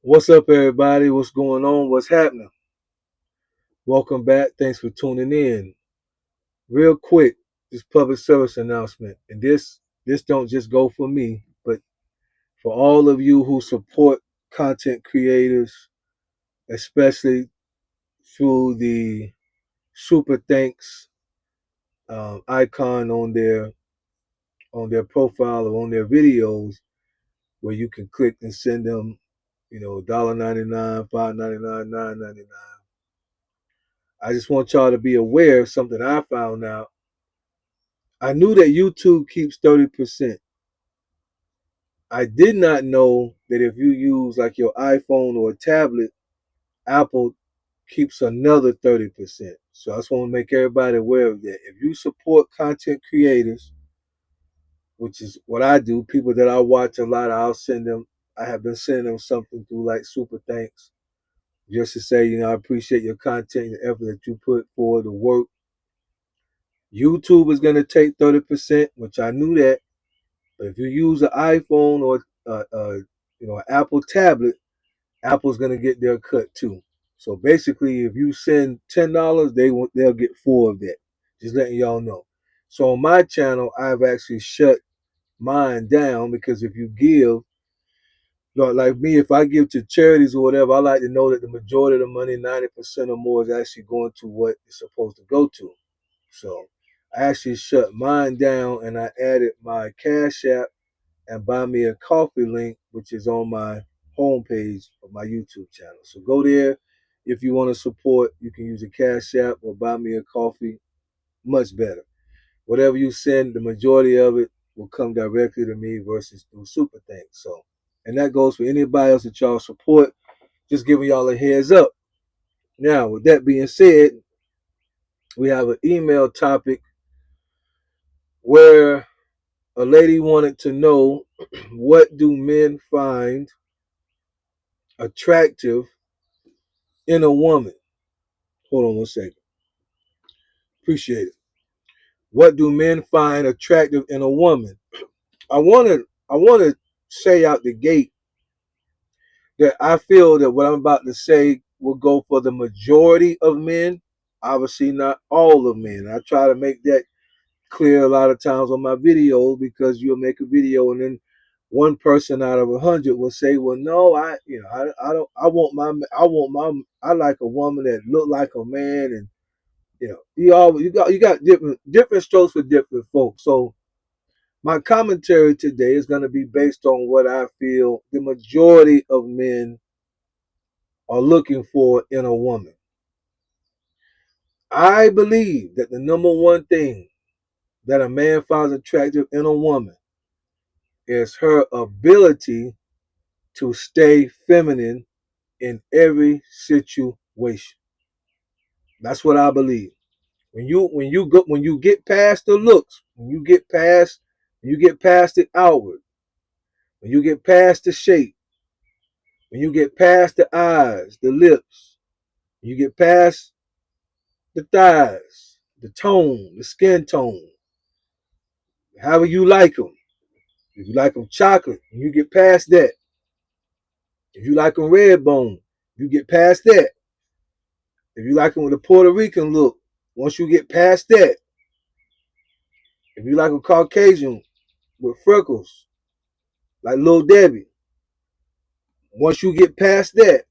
What's up, everybody? What's going on? What's happening? Welcome back. Thanks for tuning in. Real quick, this public service announcement, and this don't just go for me, but for all of you who support content creators, especially through the super thanks icon on their profile or on their videos, where you can click and send them, $1.99, $5.99, $9.99. I just want y'all to be aware of something I found out. I knew that YouTube keeps 30%. I did not know that if you use like your iPhone or a tablet, Apple keeps another 30%. So I just want to make everybody aware of that. If you support content creators, which is what I do, people that I watch a lot, I have been sending them something through like super thanks, just to say, I appreciate your content, the effort that you put forward, the work. YouTube is going to take 30%, which I knew that. But if you use an iPhone or an Apple tablet, Apple's gonna get their cut too. So basically, if you send $10, they'll get four of that. Just letting y'all know. So on my channel, I've actually shut mine down because if you give, like me, if I give to charities or whatever, I like to know that the majority of the money, 90% or more, is actually going to what it's supposed to go to. So I actually shut mine down and I added my Cash App and buy me a coffee link, which is on my homepage of my YouTube channel. So go there. If you want to support, you can use a Cash App or buy me a coffee. Much better. Whatever you send, the majority of it will come directly to me versus through Super Thanks. So, and that goes for anybody else that y'all support. Just giving y'all a heads up. Now, with that being said, we have an email topic where a lady wanted to know what do men find attractive in a woman. Hold on one second. Appreciate it. What do men find attractive in a woman? I wanna say out the gate that I feel that what I'm about to say will go for the majority of men. Obviously not all of men. I try to make that clear a lot of times on my videos because you'll make a video and then one person out of 100 will say, "Well, no, I don't. I like a woman that look like a man." And you got different strokes for different folks. So my commentary today is going to be based on what I feel the majority of men are looking for in a woman. I believe that the number one thing that a man finds attractive in a woman is her ability to stay feminine in every situation. That's what I believe. When you get past the looks, when you get past the outward, when you get past the shape, when you get past the eyes, the lips, you get past the thighs, the tone, the skin tone, however you like them. If you like them chocolate, when you get past that. If you like them red bone, you get past that. If you like them with a Puerto Rican look, once you get past that. If you like a Caucasian with freckles, like Lil Debbie, once you get past that,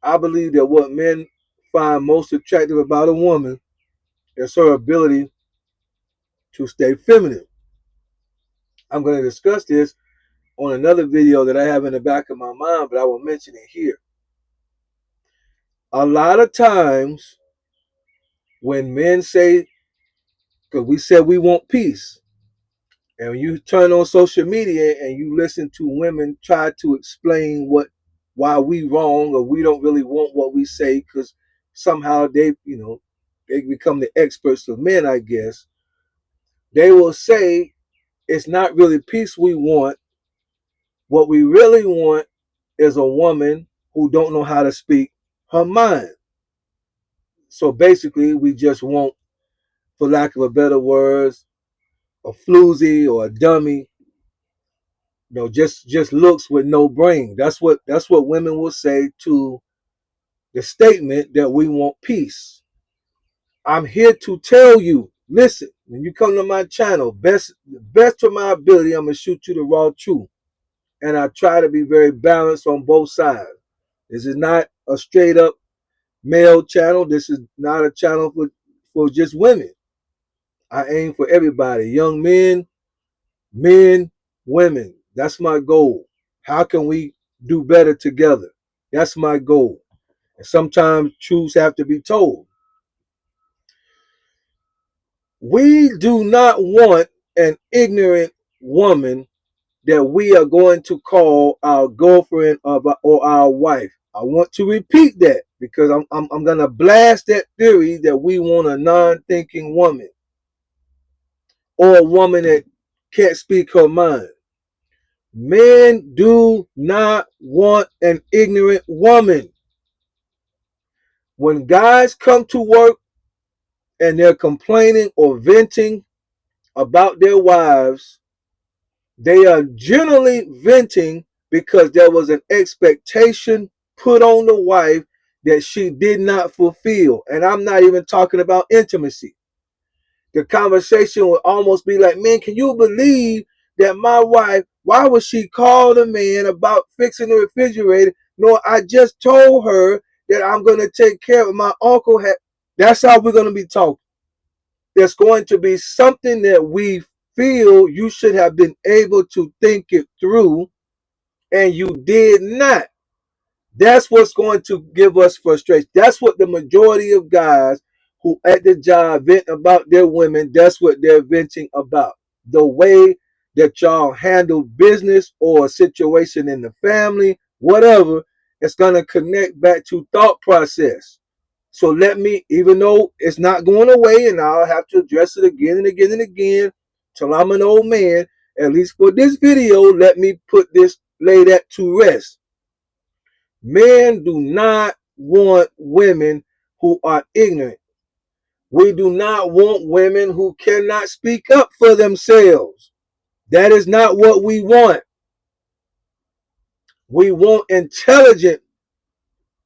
I believe that what men find most attractive about a woman is her ability to stay feminine. I'm going to discuss this on another video that I have in the back of my mind, but I will mention it here. A lot of times when men say, because we said we want peace, and when you turn on social media and you listen to women try to explain why we wrong or we don't really want what we say because somehow they become the experts of men, I guess. They will say it's not really peace we want. What we really want is a woman who don't know how to speak her mind. So basically, we just want, for lack of a better words, a floozy or a dummy just looks with no brain. That's what women will say to the statement that we want peace. I'm here to tell you, listen, when you come to my channel, best of my ability, I'm gonna shoot you the raw truth. And I try to be very balanced on both sides. This is not a straight up male channel. This is not a channel for just women. I aim for everybody, young men, women. That's my goal. How can we do better together? That's my goal. And sometimes truths have to be told. We do not want an ignorant woman that we are going to call our girlfriend or our wife. I want to repeat that because I'm going to blast that theory that we want a non-thinking woman or a woman that can't speak her mind. Men do not want an ignorant woman. When guys come to work and they're complaining or venting about their wives, they are generally venting because there was an expectation put on the wife that she did not fulfill. And I'm not even talking about intimacy. The conversation would almost be like, man, can you believe that my wife, why would she call the man about fixing the refrigerator? No, I just told her that I'm going to take care of my uncle. That's how we're going to be talking. There's going to be something that we feel you should have been able to think it through and you did not. That's what's going to give us frustration. That's what the majority of guys who at the job vent about their women, that's what they're venting about. The way that y'all handle business or a situation in the family, whatever, it's going to connect back to thought process. So let me, even though it's not going away and I'll have to address it again and again and again till I'm an old man, at least for this video, let me lay that to rest. Men do not want women who are ignorant. We do not want women who cannot speak up for themselves. That is not what we want. We want intelligent,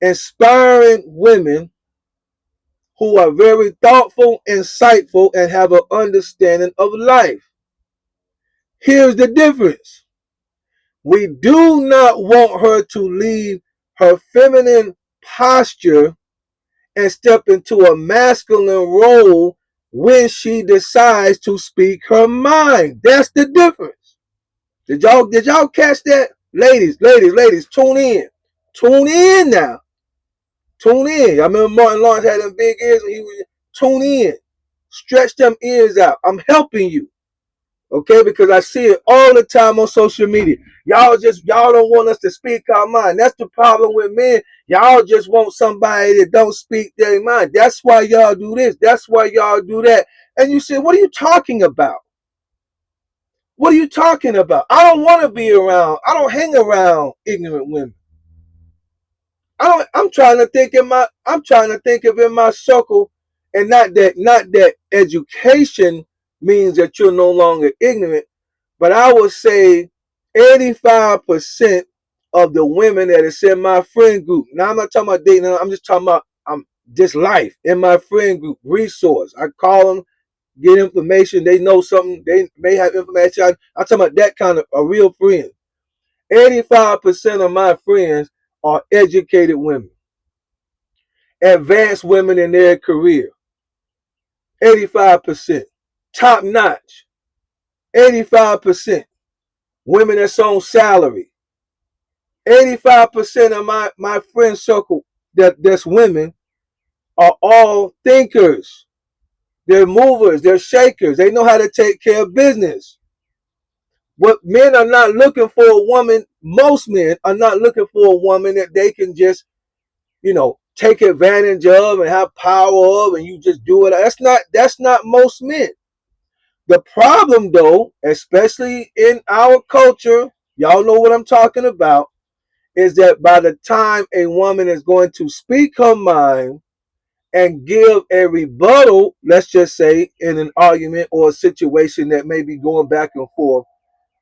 inspiring women who are very thoughtful, insightful, and have an understanding of life. Here's the difference. We do not want her to leave her feminine posture and step into a masculine role when she decides to speak her mind. That's the difference. Did y'all catch that? Ladies, tune in. Tune in now. Tune in. I remember Martin Lawrence had them big ears and he was tune in. Stretch them ears out. I'm helping you. Okay, because I see it all the time on social media. Y'all don't want us to speak our mind. That's the problem with men. Y'all just want somebody that don't speak their mind. That's why y'all do this. That's why y'all do that. And you say, what are you talking about? What are you talking about? I don't want to be around. I don't hang around ignorant women. I'm trying to think of in my circle, and not that education means that you're no longer ignorant. But I would say 85% of the women that is in my friend group. Now I'm not talking about dating. I'm just talking about just life in my friend group. Resource. I call them, get information. They know something. They may have information. I'm talking about that kind of a real friend. 85% of my friends are educated women, advanced women in their career. 85%. Top notch. 85%. Women that's on salary. 85% of my friend circle that's women are all thinkers. They're movers, they're shakers. They know how to take care of business. What men are not looking for a woman, most men are not looking for a woman that they can just, take advantage of and have power of and you just do it. That's not most men. The problem though, especially in our culture, y'all know what I'm talking about, is that by the time a woman is going to speak her mind and give a rebuttal, let's just say in an argument or a situation that may be going back and forth,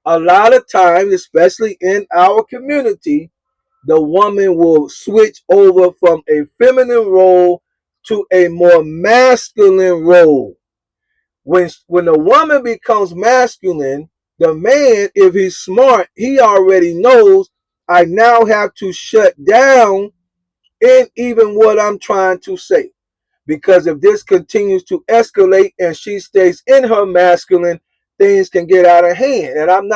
a lot of times, especially in our community, the woman will switch over from a feminine role to a more masculine role. When the woman becomes masculine, the man, if he's smart, he already knows I now have to shut down in even what I'm trying to say. Because if this continues to escalate and she stays in her masculine, things can get out of hand. And I'm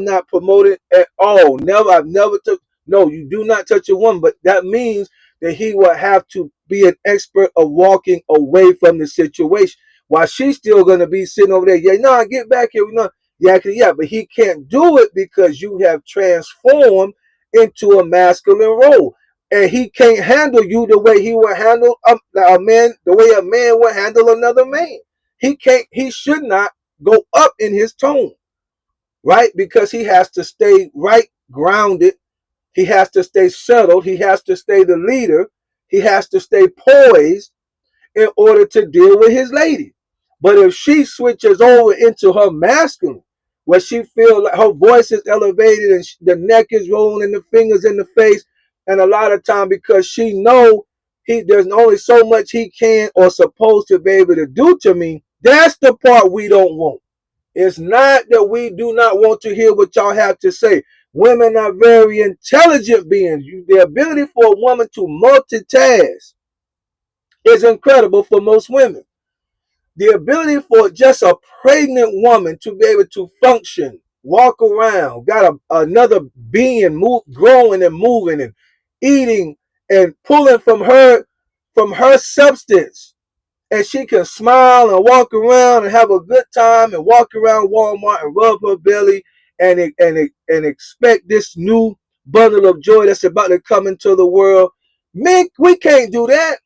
not promoting at all. Never, I've never took. No, you do not touch a woman, but that means that he will have to be an expert of walking away from the situation. While she's still gonna be sitting over there, yeah, no, get back here, no, yeah, but he can't do it because you have transformed into a masculine role, and he can't handle you the way he would handle a man, the way a man would handle another man. He can't. He should not go up in his tone, right? Because he has to stay right, grounded. He has to stay settled. He has to stay the leader. He has to stay poised in order to deal with his lady. But if she switches over into her masculine, where she feels like her voice is elevated and the neck is rolling and the fingers in the face, and a lot of time because she know there's only so much he can or supposed to be able to do to me, that's the part we don't want. It's not that we do not want to hear what y'all have to say. Women are very intelligent beings. The ability for a woman to multitask is incredible for most women. The ability for just a pregnant woman to be able to function, walk around, got another being growing and moving and eating and pulling from her substance, and she can smile and walk around and have a good time and walk around Walmart and rub her belly and expect this new bundle of joy that's about to come into the world. Men, we can't do that.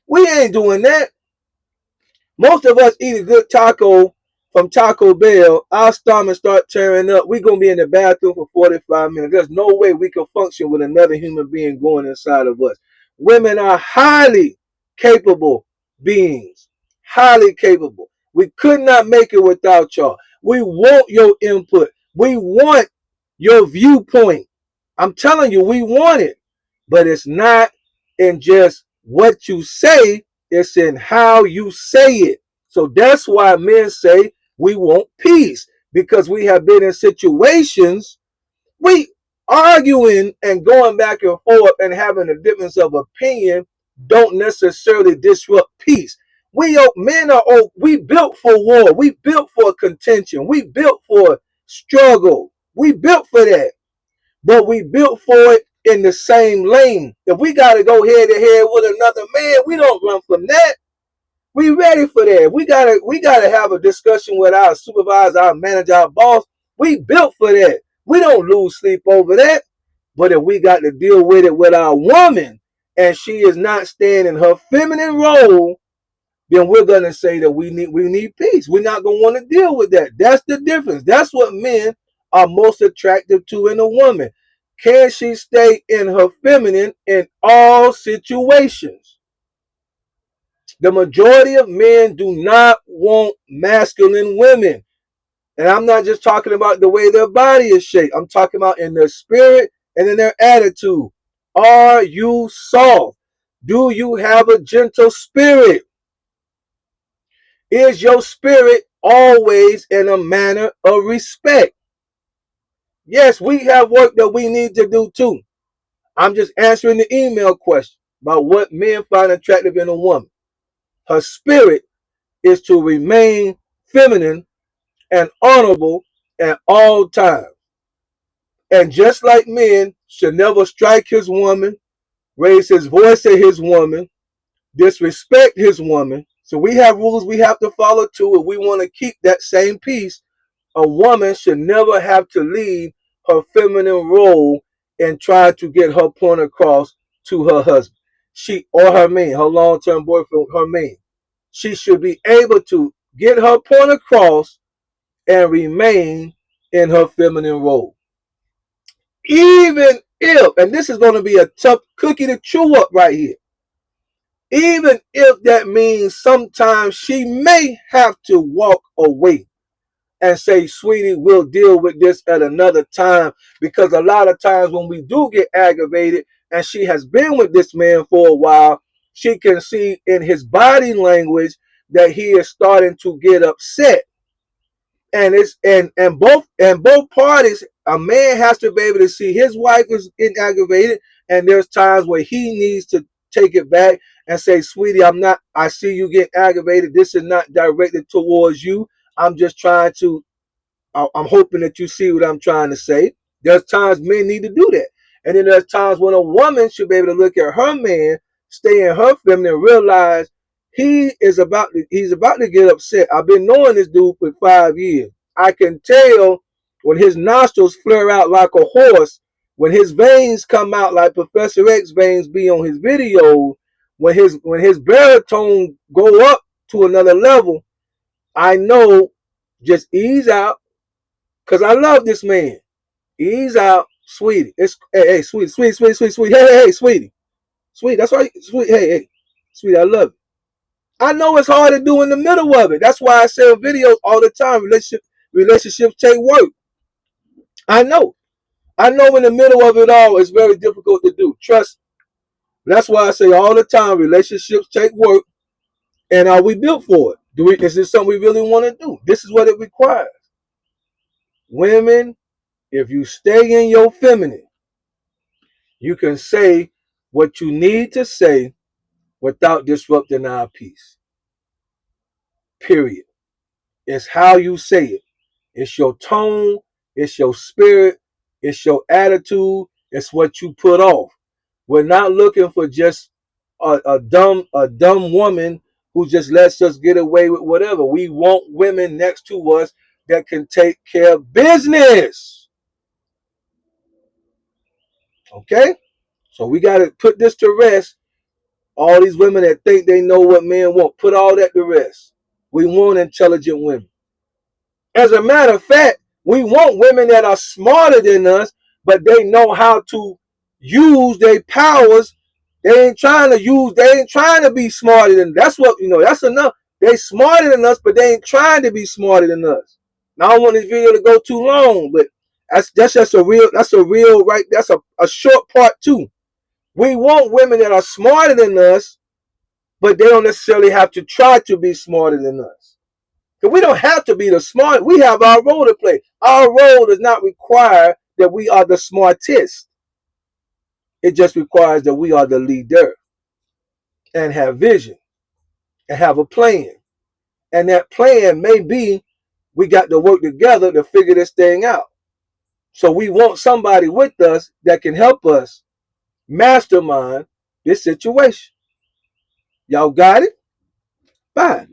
We ain't doing that. Most of us eat a good taco from Taco Bell, our stomach start tearing up. We're going to be in the bathroom for 45 minutes. There's no way we can function with another human being going inside of us. Women are highly capable beings. Highly capable. We could not make it without y'all. We want your input. We want your viewpoint. I'm telling you, we want it. But it's not in just what you say, it's in how you say it. So that's why men say we want peace, because we have been in situations, we arguing and going back and forth and having a difference of opinion don't necessarily disrupt peace. We built for war. We built for contention. We built for struggle. We built for that, but we built for it in the same lane. If we got to go head to head with another man, we don't run from that. We ready for that. We gotta have a discussion with our supervisor, our manager, our boss. We built for that. We don't lose sleep over that. But if we got to deal with it with our woman and she is not staying in her feminine role, then we're gonna say that we need peace. We're not gonna want to deal with that. That's the difference. That's what men are most attractive to in a woman. Can she stay in her feminine in all situations? The majority of men do not want masculine women. And I'm not just talking about the way their body is shaped. I'm talking about in their spirit and in their attitude. Are you soft? Do you have a gentle spirit? Is your spirit always in a manner of respect? Yes, we have work that we need to do too. I'm just answering the email question about what men find attractive in a woman. Her spirit is to remain feminine and honorable at all times. And just like men should never strike his woman, raise his voice at his woman, disrespect his woman. So we have rules we have to follow too if we want to keep that same peace. A woman should never have to leave her feminine role and try to get her point across to her husband. She or her man, her long-term boyfriend, her man. She should be able to get her point across and remain in her feminine role. Even if, and this is going to be a tough cookie to chew up right here, even if that means sometimes she may have to walk away and say, sweetie, we'll deal with this at another time. Because a lot of times when we do get aggravated and she has been with this man for a while, she can see in his body language that he is starting to get upset. And it's and both parties, a man has to be able to see his wife is in aggravated, and there's times where he needs to take it back and say, sweetie, I see you get aggravated. This is not directed towards you. I'm just trying to I'm hoping that you see what I'm trying to say. There's times men need to do that. And then there's times when a woman should be able to look at her man, stay in her feminine, and realize he's about to get upset. I've been knowing this dude for 5 years. I can tell when his nostrils flare out like a horse, when his veins come out like Professor X veins be on his video, when his baritone go up to another level, I know just ease out, because I love this man. Ease out, sweetie. It's hey, sweetie, sweetie, sweetie, sweetie, sweetie. Hey, sweetie. Sweetie, that's why, sweet, hey, sweetie, I love you. I know it's hard to do in the middle of it. That's why I say on videos all the time, relationships take work. I know. I know in the middle of it all, it's very difficult to do. Trust me. That's why I say all the time, relationships take work. And are we built for it? Is this something we really want to do? This is what it requires. Women, if you stay in your feminine, you can say what you need to say without disrupting our peace. Period. It's how you say it. It's your tone. It's your spirit. It's your attitude. It's what you put off. We're not looking for just a dumb woman who just lets us get away with whatever. We want women next to us that can take care of business. Okay? So we got to put this to rest. All these women that think they know what men want, put all that to rest. We want intelligent women. As a matter of fact, we want women that are smarter than us, but they know how to use their powers. They ain't trying to be smarter than, that's what, that's enough. They smarter than us, but they ain't trying to be smarter than us. Now I don't want this video to go too long, but that's just a short part too. We want women that are smarter than us, but they don't necessarily have to try to be smarter than us. Because we don't have to be the smart. We have our role to play. Our role does not require that we are the smartest. It just requires that we are the leader and have vision and have a plan. And that plan may be we got to work together to figure this thing out. So we want somebody with us that can help us mastermind this situation. Y'all got it? Bye.